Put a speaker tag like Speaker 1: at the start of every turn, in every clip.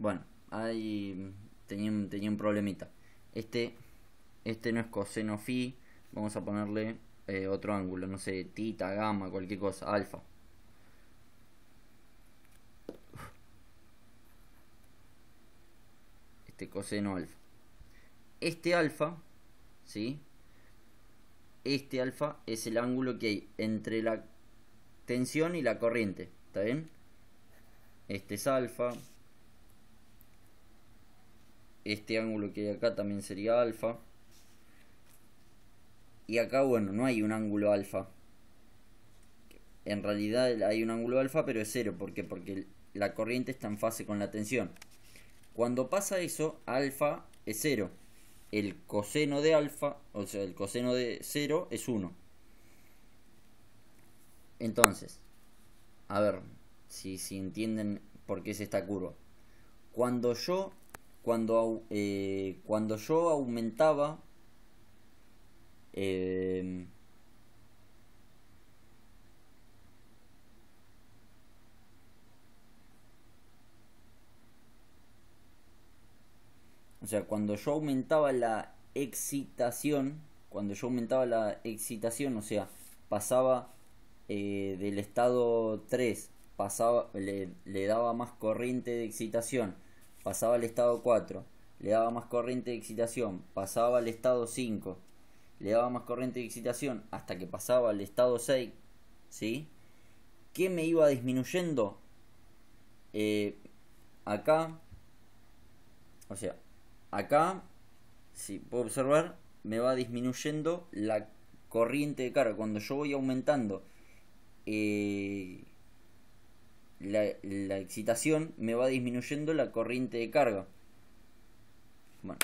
Speaker 1: Bueno, ahí tenía un problemita. Este, este no es coseno phi. Vamos a ponerle otro ángulo, no sé, tita, gamma, cualquier cosa, alfa. Este coseno alfa. Este alfa, ¿sí? Este alfa es el ángulo que hay entre la tensión y la corriente, ¿está bien? Este es alfa. Este ángulo que hay acá también sería alfa. Y acá, bueno, no hay un ángulo alfa. En realidad hay un ángulo alfa, pero es cero. ¿Por qué? Porque la corriente está en fase con la tensión. Cuando pasa eso, alfa es cero. El coseno de alfa, o sea, el coseno de cero es 1. Entonces, a ver si entienden por qué es esta curva. Cuando yo, cuando yo aumentaba eh, o sea, cuando yo aumentaba la excitación, o sea, pasaba del estado 3, le daba más corriente de excitación, pasaba al estado 4, le daba más corriente de excitación, pasaba al estado 5, le daba más corriente de excitación, hasta que pasaba al estado 6, ¿sí? ¿Qué me iba disminuyendo? Eh, acá, o sea, acá, si puedo observar, me va disminuyendo la corriente de carga. Cuando yo voy aumentando eh, la excitación, me va disminuyendo la corriente de carga. Bueno,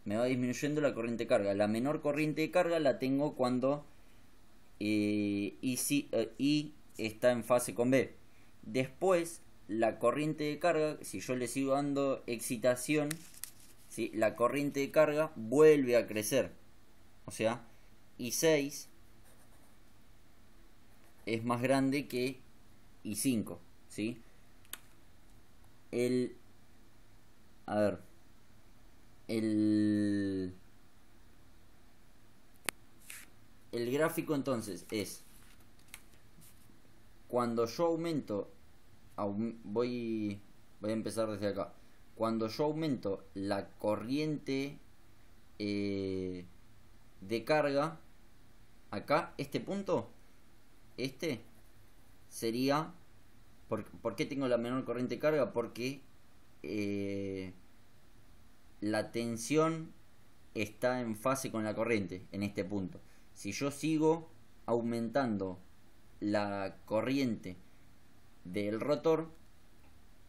Speaker 1: me va disminuyendo la corriente de carga. La menor corriente de carga la tengo cuando I está en fase con B. Después, la corriente de carga, si yo le sigo dando excitación, ¿sí? La corriente de carga vuelve a crecer. O sea, I6 es más grande que I5, ¿sí? El, a ver, el, el gráfico entonces es cuando yo aumento, voy a empezar desde acá. Cuando yo aumento la corriente de carga, acá, este punto, este sería, ¿por qué tengo la menor corriente de carga? Porque la tensión está en fase con la corriente en este punto. Si yo sigo aumentando la corriente del rotor,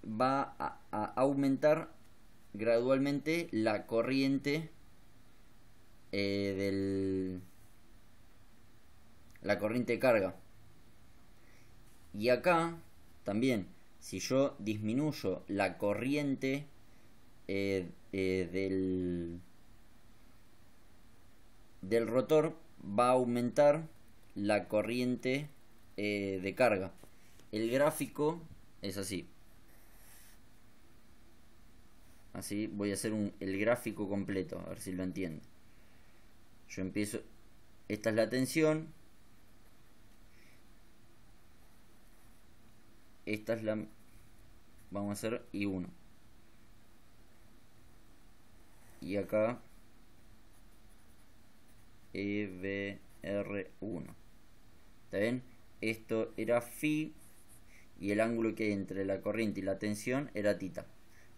Speaker 1: va a aumentar gradualmente la corriente del la corriente de carga. Y acá también, si yo disminuyo la corriente del rotor, va a aumentar la corriente de carga. El gráfico es así. Así voy a hacer el gráfico completo, a ver si lo entiendo. Yo empiezo, esta es la tensión, esta es la, vamos a hacer I1. Y acá EBR1. ¿Está bien? Esto era phi y el ángulo que hay entre la corriente y la tensión era tita.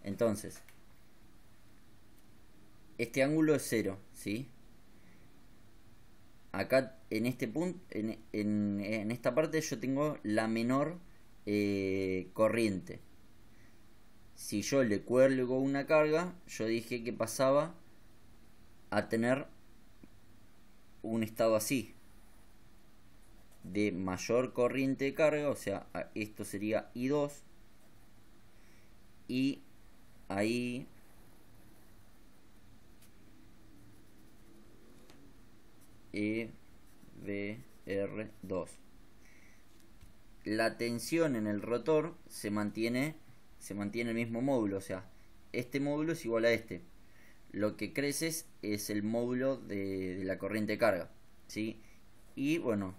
Speaker 1: Entonces, este ángulo es 0, ¿sí? Acá en este punto, en esta parte yo tengo la menor corriente. Si yo le cuelgo una carga, yo dije que pasaba a tener un estado así, de mayor corriente de carga, o sea, esto sería I2, y ahí EBR2. La tensión en el rotor se mantiene se mantiene el mismo módulo, o sea, este módulo es igual a este. Lo que crece es el módulo de la corriente de carga, ¿sí? Y bueno,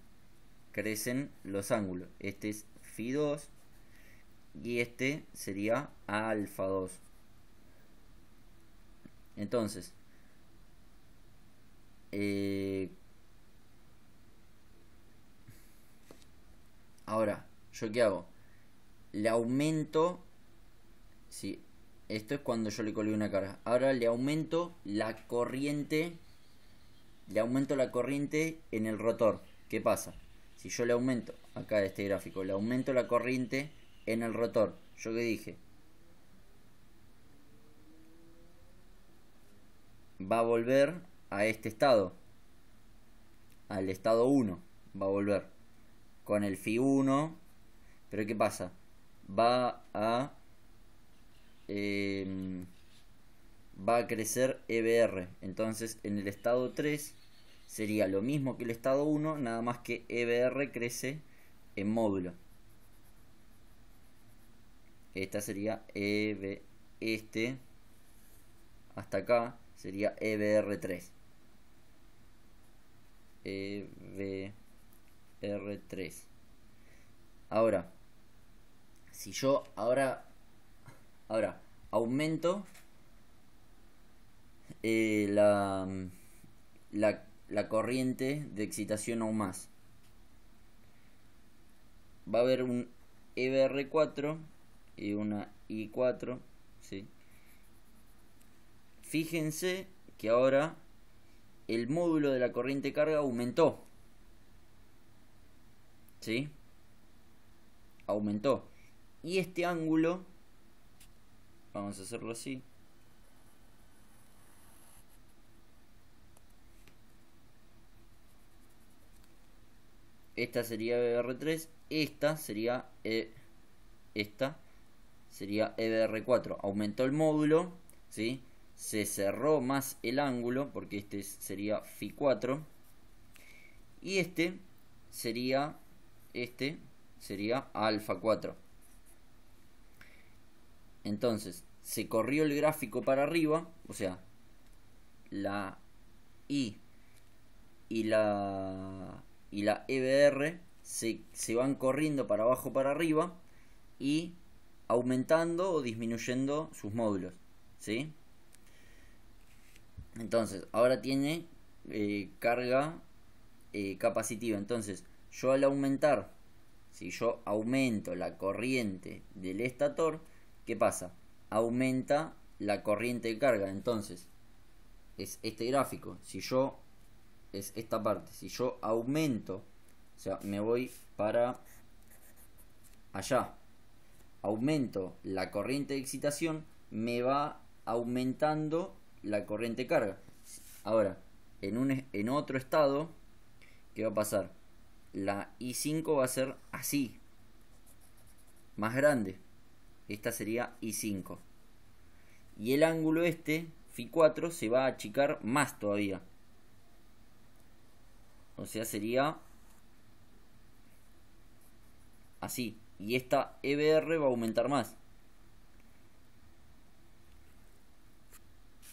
Speaker 1: crecen los ángulos. Este es phi 2 y este sería alfa 2. Entonces, ahora, ¿yo qué hago? Le aumento, sí, esto es cuando yo le colgué una carga. Ahora le aumento la corriente, en el rotor. ¿Qué pasa? Si yo le aumento, acá este gráfico, le aumento la corriente en el rotor, ¿yo qué dije? Va a volver a este estado, al estado 1, va a volver con el phi 1, pero ¿qué pasa? Va a crecer EBR, entonces en el estado 3 sería lo mismo que el estado 1, nada más que EBR crece en módulo. Esta sería este hasta acá sería EBR3. EBR3. Ahora, si yo ahora aumento la corriente de excitación aún más, va a haber un EBR4 y una I4, ¿sí? Fíjense que ahora el módulo de la corriente de carga aumentó, ¿sí? Aumentó. Y este ángulo, vamos a hacerlo así, esta sería EBR3, esta sería EBR4. Aumentó el módulo, ¿sí? Se cerró más el ángulo, porque este sería phi 4. Y este sería alfa 4. Entonces, se corrió el gráfico para arriba, o sea, la I y la EBR se van corriendo para abajo para arriba y aumentando o disminuyendo sus módulos, ¿sí? Entonces, ahora tiene carga capacitiva. Entonces, yo al aumentar, si yo aumento la corriente del estator, ¿qué pasa? Aumenta la corriente de carga. Entonces, es este gráfico. Es esta parte. Si yo aumento, o sea, me voy para allá, aumento la corriente de excitación, me va aumentando la corriente de carga. Ahora, en otro estado, ¿qué va a pasar? La I5 va a ser así, más grande. Esta sería I5. Y el ángulo phi 4, se va a achicar más todavía. O sea, sería así. Y esta EBR va a aumentar más.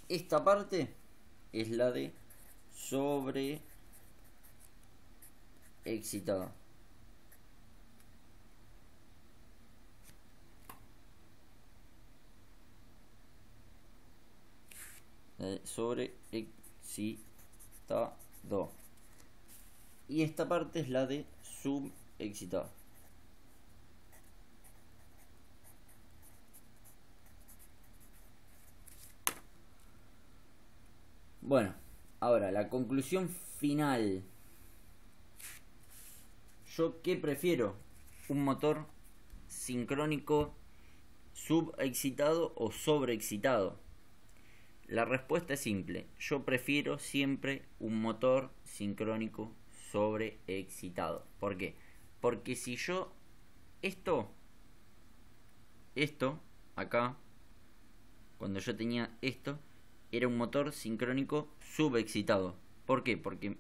Speaker 1: Esta parte es la de sobreexcitada. Sobreexcitado. Y esta parte es la de subexcitada. Bueno, ahora la conclusión final. ¿Yo qué prefiero? ¿Un motor sincrónico subexcitado o sobreexcitado? La respuesta es simple. Yo prefiero siempre un motor sincrónico sobreexcitado. ¿Por qué? Porque si yo esto acá, cuando yo tenía esto, era un motor sincrónico subexcitado. ¿Por qué? Porque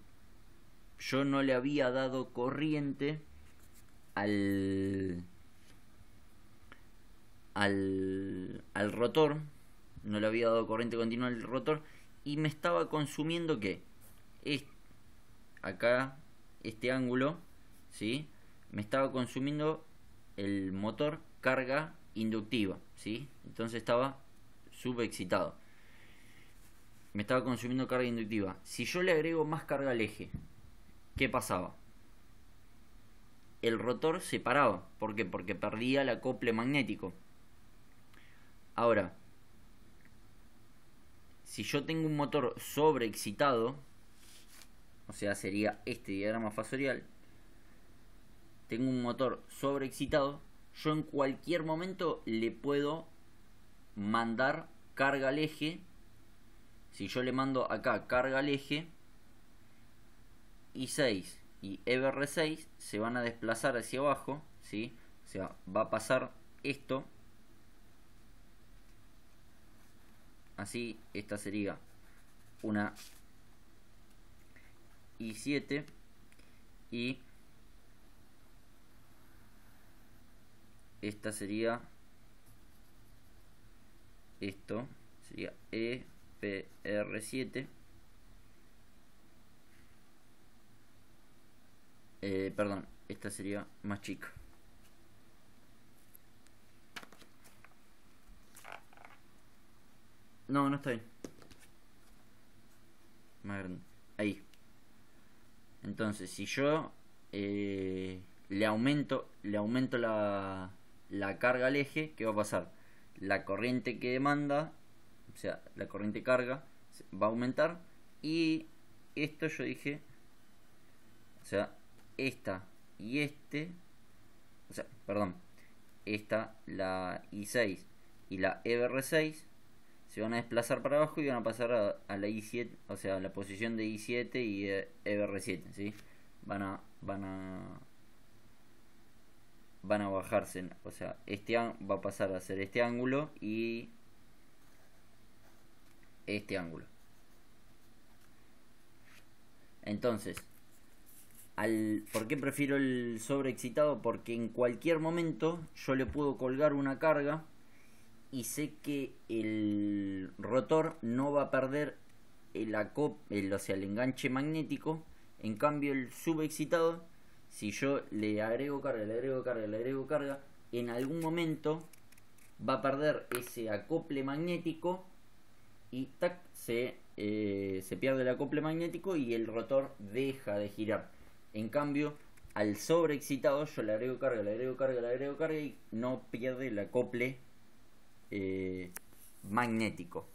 Speaker 1: yo no le había dado corriente al al rotor, no le había dado corriente continua al rotor y me estaba consumiendo que acá este ángulo, ¿sí? Me estaba consumiendo el motor carga inductiva, ¿sí? Entonces estaba subexcitado. Me estaba consumiendo carga inductiva. Si yo le agrego más carga al eje, ¿qué pasaba? El rotor se paraba. ¿Por qué? Porque perdía el acople magnético. Ahora, si yo tengo un motor sobreexcitado, o sea, sería este diagrama fasorial, tengo un motor sobreexcitado, yo en cualquier momento le puedo mandar carga al eje. Si yo le mando acá carga al eje, I6 y EBR6 se van a desplazar hacia abajo, ¿sí? O sea, va a pasar esto. Así, esta sería una I7 y esta sería, esto sería EPR7. Perdón, esta sería más chica. No, no está bien. Más grande. Ahí. Entonces, si yo le aumento la carga al eje, ¿qué va a pasar? La corriente que demanda, o sea, la corriente carga, va a aumentar. Y esto yo dije, o sea, esta y o sea, perdón, esta, la I6 y la EBR6 se van a desplazar para abajo y van a pasar a la I7, o sea, a la posición de I7 y EBR7, ¿sí? Van a bajarse, o sea, este va a pasar a ser este ángulo y este ángulo. Entonces, ¿por qué prefiero el sobreexcitado? Porque en cualquier momento yo le puedo colgar una carga y sé que el rotor no va a perder o sea, el enganche magnético. En cambio, el subexcitado, si yo le agrego carga, le agrego carga, en algún momento va a perder ese acople magnético y tac, se pierde el acople magnético y el rotor deja de girar. En cambio, al sobreexcitado yo le agrego carga y no pierde el acople magnético.